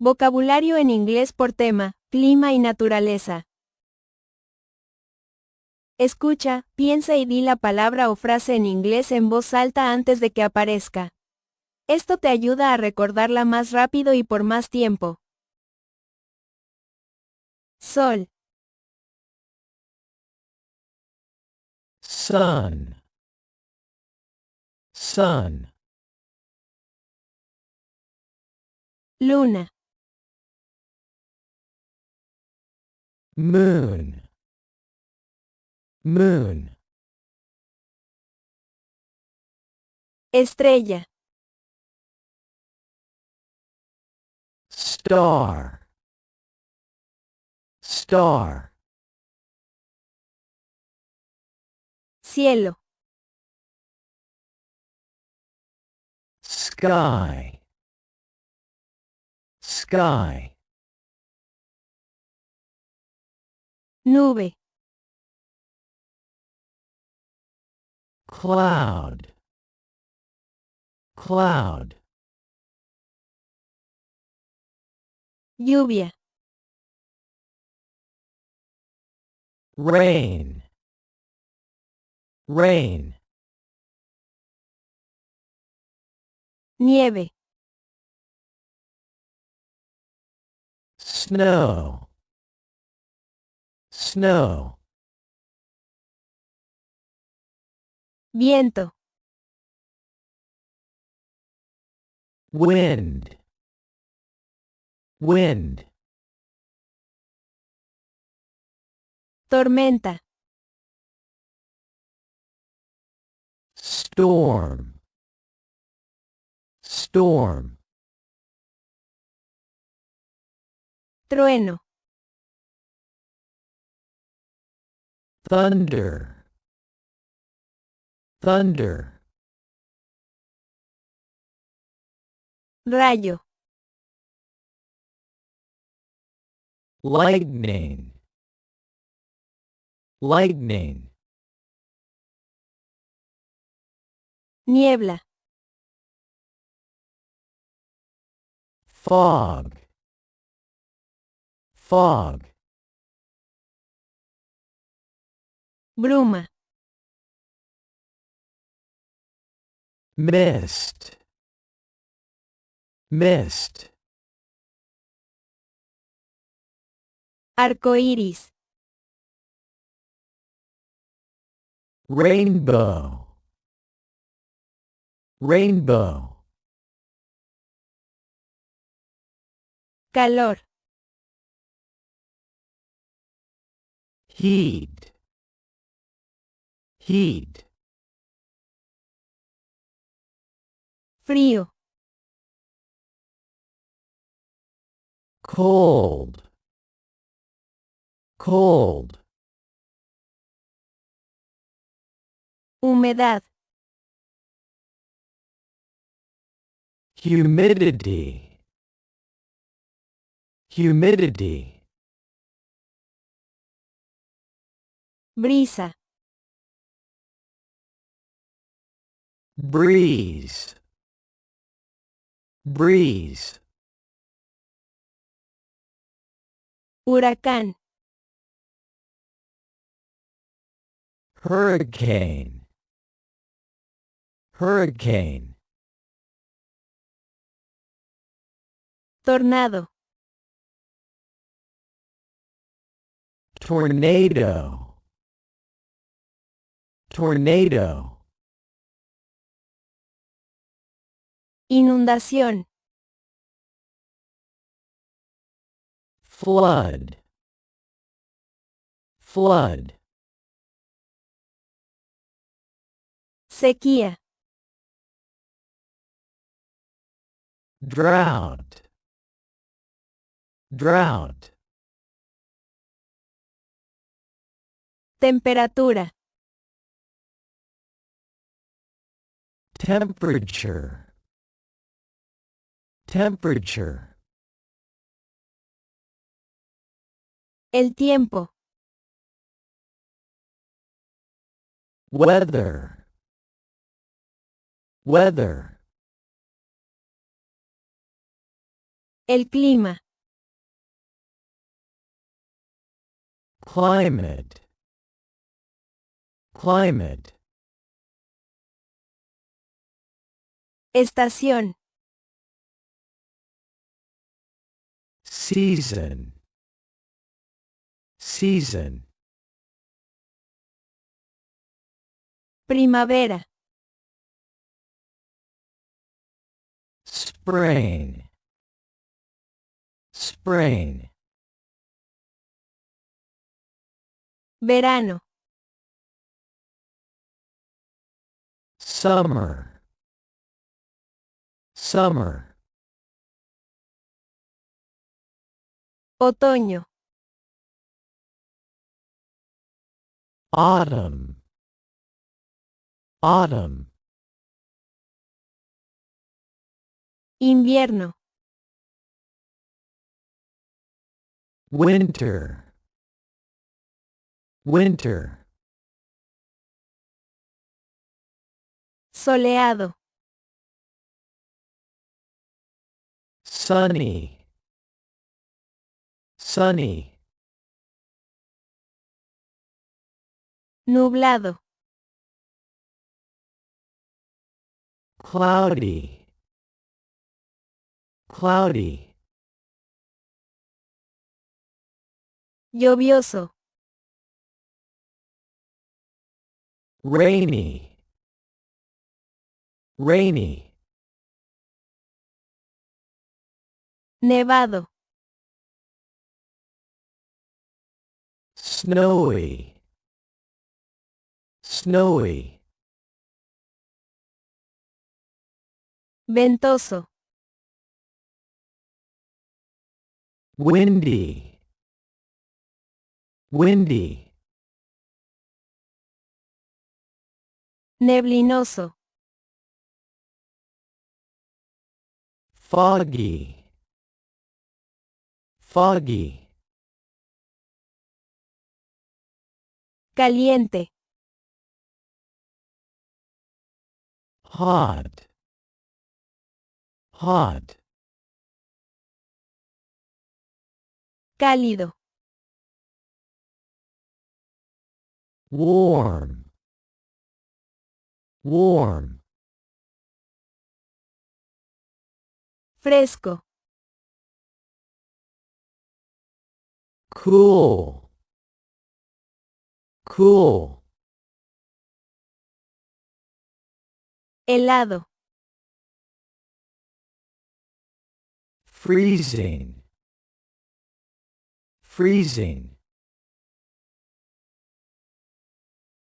Vocabulario en inglés por tema, clima y naturaleza. Escucha, piensa y di la palabra o frase en inglés en voz alta antes de que aparezca. Esto te ayuda a recordarla más rápido y por más tiempo. Sol, sun, sun, luna, moon, moon, estrella, star, star, cielo, sky, sky, nube, cloud, cloud, lluvia, rain, rain, nieve, snow, snow, viento, wind, wind, tormenta, storm, storm, trueno, thunder, thunder, rayo, lightning, lightning, niebla, fog, fog, bruma, mist, mist, arcoíris, rainbow, rainbow, calor, heat, heat, frío, cold, cold, humedad, humidity, humidity, brisa, breeze, breeze, huracán, hurricane, hurricane, tornado, tornado, tornado, inundación, flood, flood, sequía, drought, drought, temperatura, temperature, temperature, el tiempo, weather, weather, El clima. Climate. Climate. Estación. Season. Season. Primavera. Spring. Spring. Verano. Summer. Summer. Otoño. Autumn. Autumn. Invierno. Winter. Winter. Soleado. Sunny. Sunny. Nublado. Cloudy. Cloudy. Lluvioso. Rainy. Rainy. Nevado. Snowy. Snowy. Ventoso. Windy. Windy. Neblinoso. Foggy. Foggy. Caliente. Hot. Hot. Cálido. Warm. Warm. Fresco. Cool. Cool. Helado. Freezing. Freezing.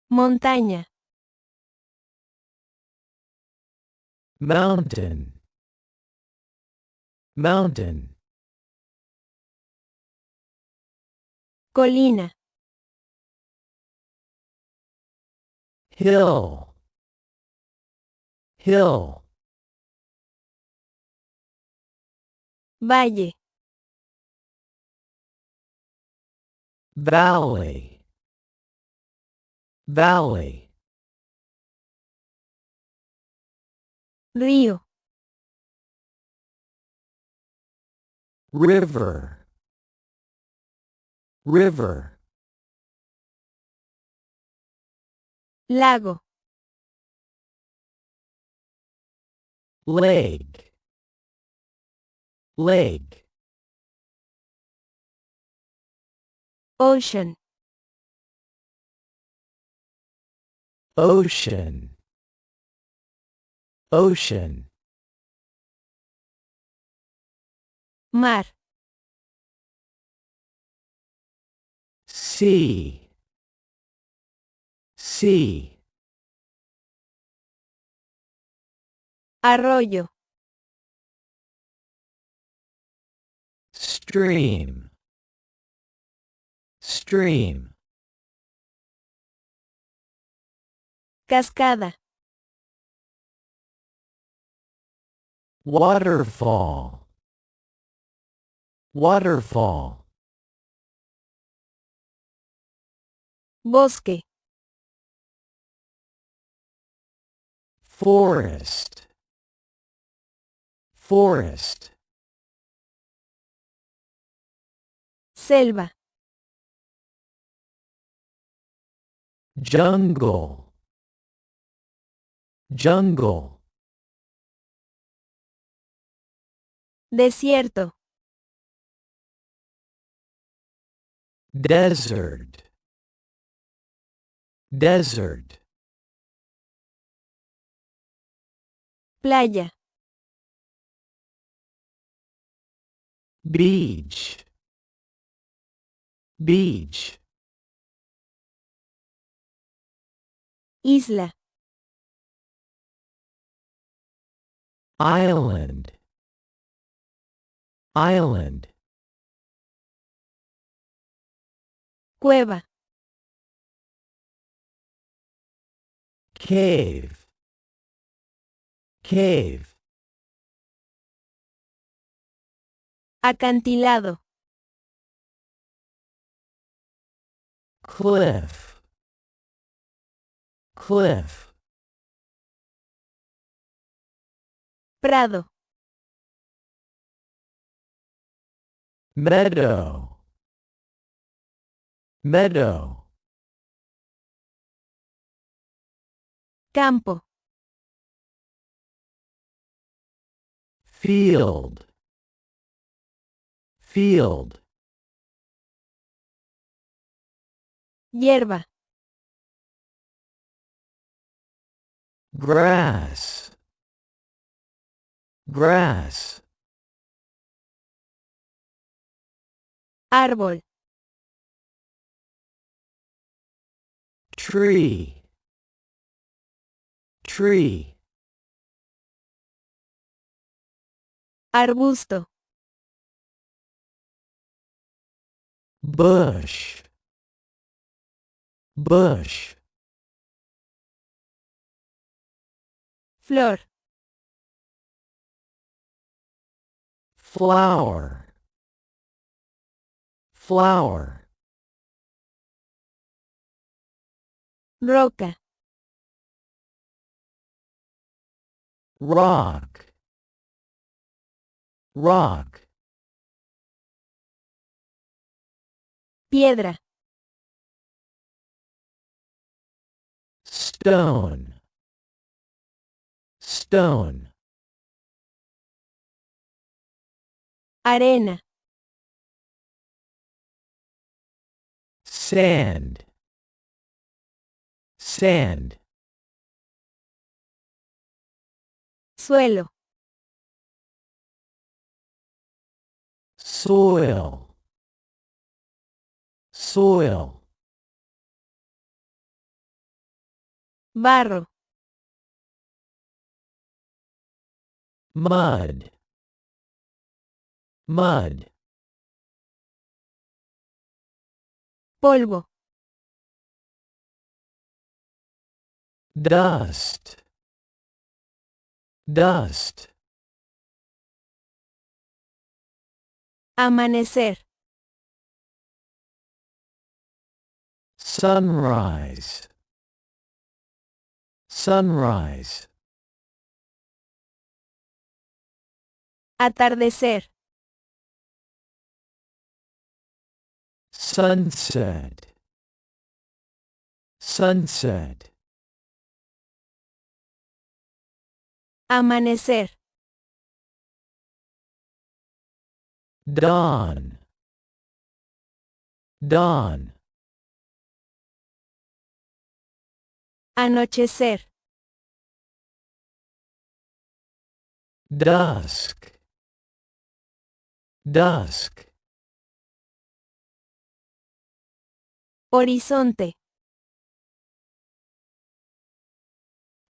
Montaña. Mountain. Mountain. Colina. Hill. Hill. Valle. Valley. Valley. Río. River. River. Lago. Lake. Lake. Ocean. Ocean. Ocean. Mar. Sea. Sea. Arroyo. Stream. Stream. Cascada. Waterfall. Waterfall. Bosque. Forest. Forest. Selva. Jungle. Jungle. Desierto. Desert. Desert. Playa. Beach. Beach. Isla. Island. Island. Cueva. Cave. Cave. Acantilado. Cliff. Cliff. Prado. Meadow. Meadow. Campo. Field. Field. Hierba. Grass. Grass. Árbol. Tree. Tree. Arbusto. Bush. Bush. Flor. Flower. Flower. Roca. Rock. Rock. Piedra. Stone. Stone. Arena. Sand. Sand. Suelo. Soil. Soil. Barro. Mud. Mud. Polvo. Dust. Dust. Amanecer. Sunrise. Sunrise. Atardecer. Sunset. Sunset. Amanecer. Dawn. Dawn. Anochecer. Dusk. Dusk. Horizonte.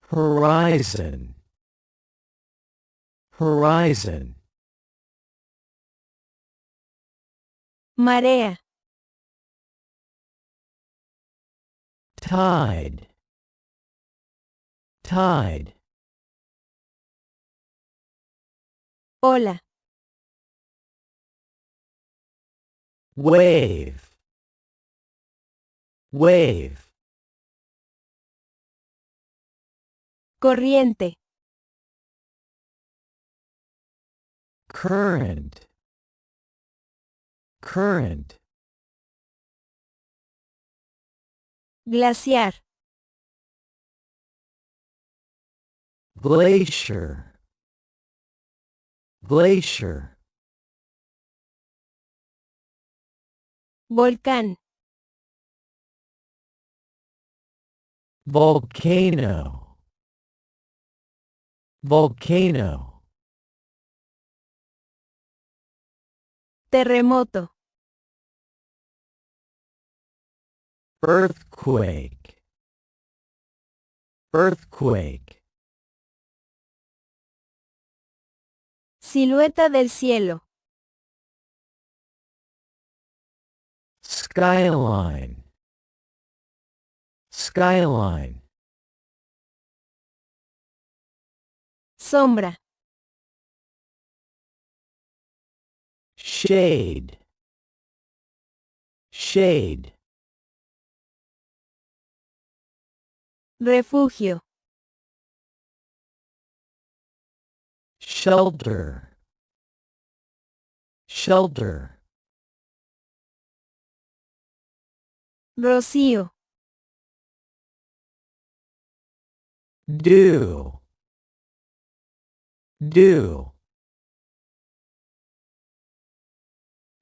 Horizon. Horizon. Marea. Tide. Tide. Ola. Wave. Wave. Corriente. Current. Current. Glaciar. Glacier. Glacier. Volcán. Volcano. Volcano. Terremoto. Earthquake. Earthquake. Silueta del cielo. Skyline. Skyline. Sombra. Shade. Shade. Refugio. Shelter. Shelter. Rocío. Dew. Dew.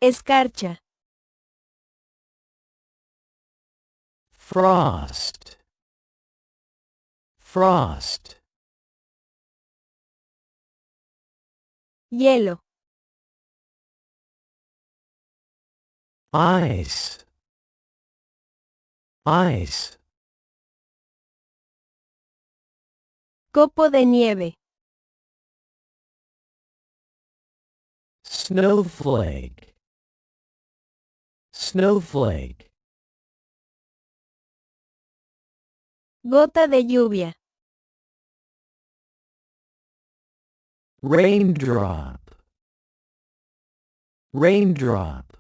Escarcha. Frost. Frost. Hielo. Ice. Ice. Copo de nieve. Snowflake. Snowflake. Gota de lluvia. Raindrop. Raindrop.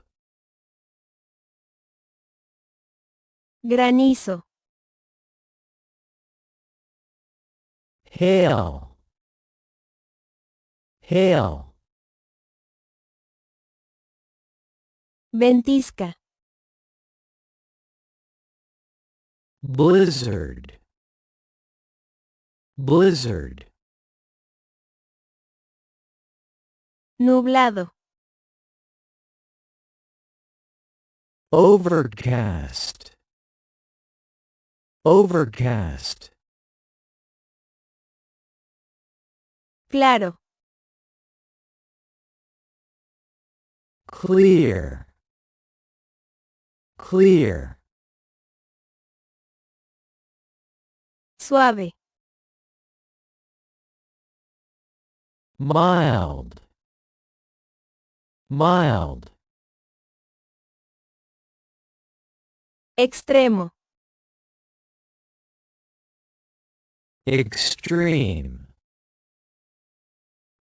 Granizo. Hail. Hail. Ventisca. Blizzard. Blizzard. Nublado. Overcast. Overcast. Claro. Clear. Clear. Suave. Mild. Mild. Extremo. Extreme.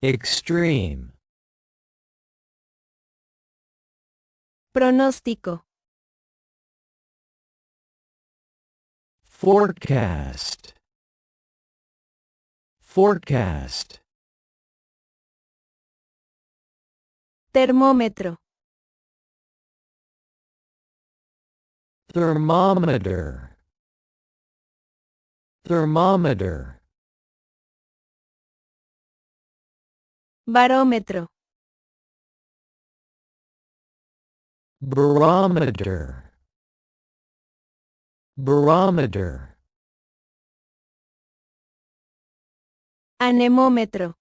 Extreme. Pronóstico. Forecast. Forecast. Termómetro. Thermometer. Thermometer. Barómetro. Barometer. Barometer. Anemómetro.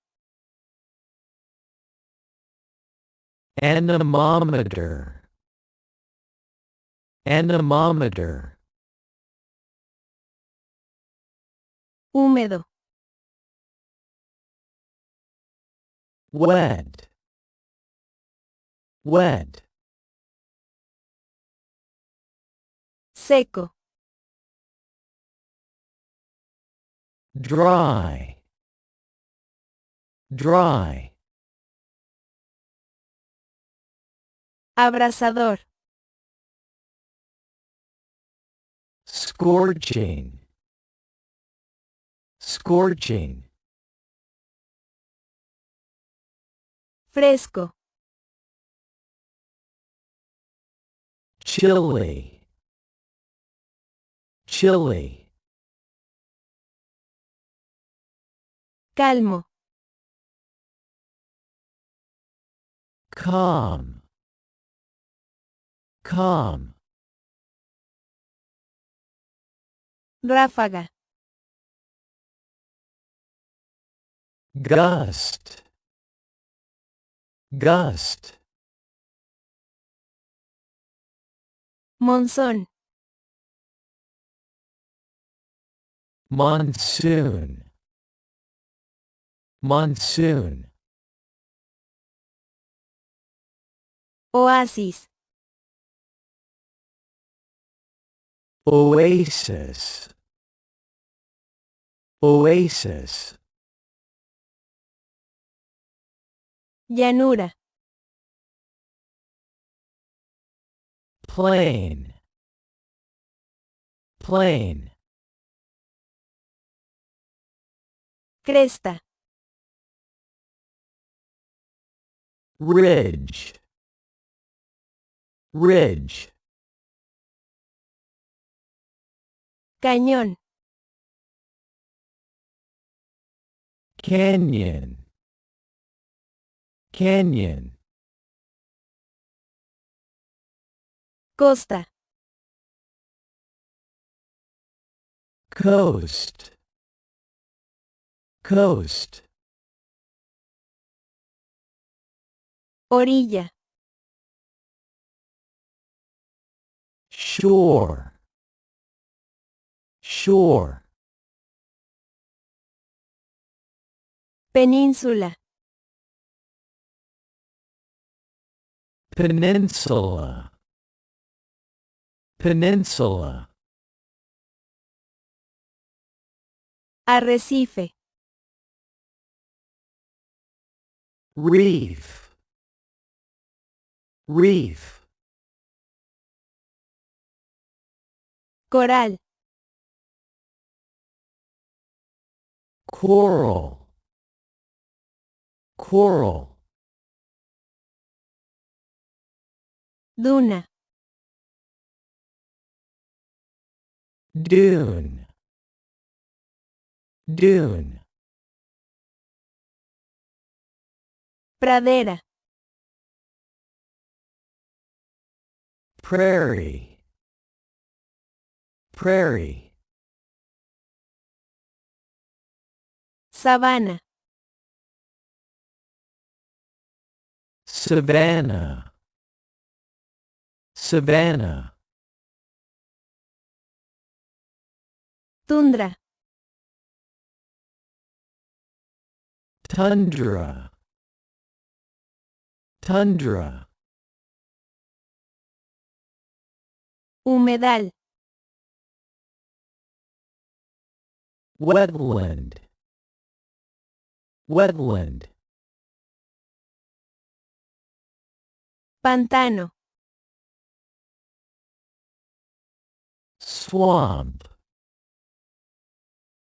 Anemometer. Anemometer. Húmedo. Wet. Wet. Seco. Dry. Dry. Abrasador. Scorching. Scorching. Fresco. Chilly. chilly, calmo, calm, calm, ráfaga, gust, gust, monzón, monsoon, monsoon, oasis, oasis, oasis, llanura, plain, plain, cresta, ridge, ridge, cañón, canyon, canyon, costa, coast, coast, orilla, shore, shore, península, peninsula, peninsula, arrecife, reef, reef, coral, coral, coral, duna, dune, dune, pradera, prairie, prairie, sabana, savannah, savannah, tundra, tundra, tundra, humedal, wetland, wetland, pantano, swamp,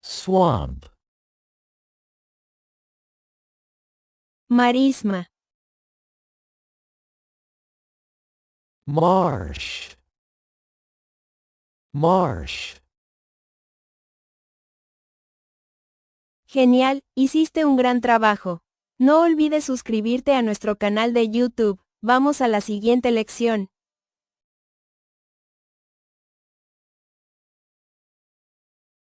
swamp, marisma, marsh, marsh. Genial, hiciste un gran trabajo. No olvides suscribirte a nuestro canal de YouTube. Vamos a la siguiente lección.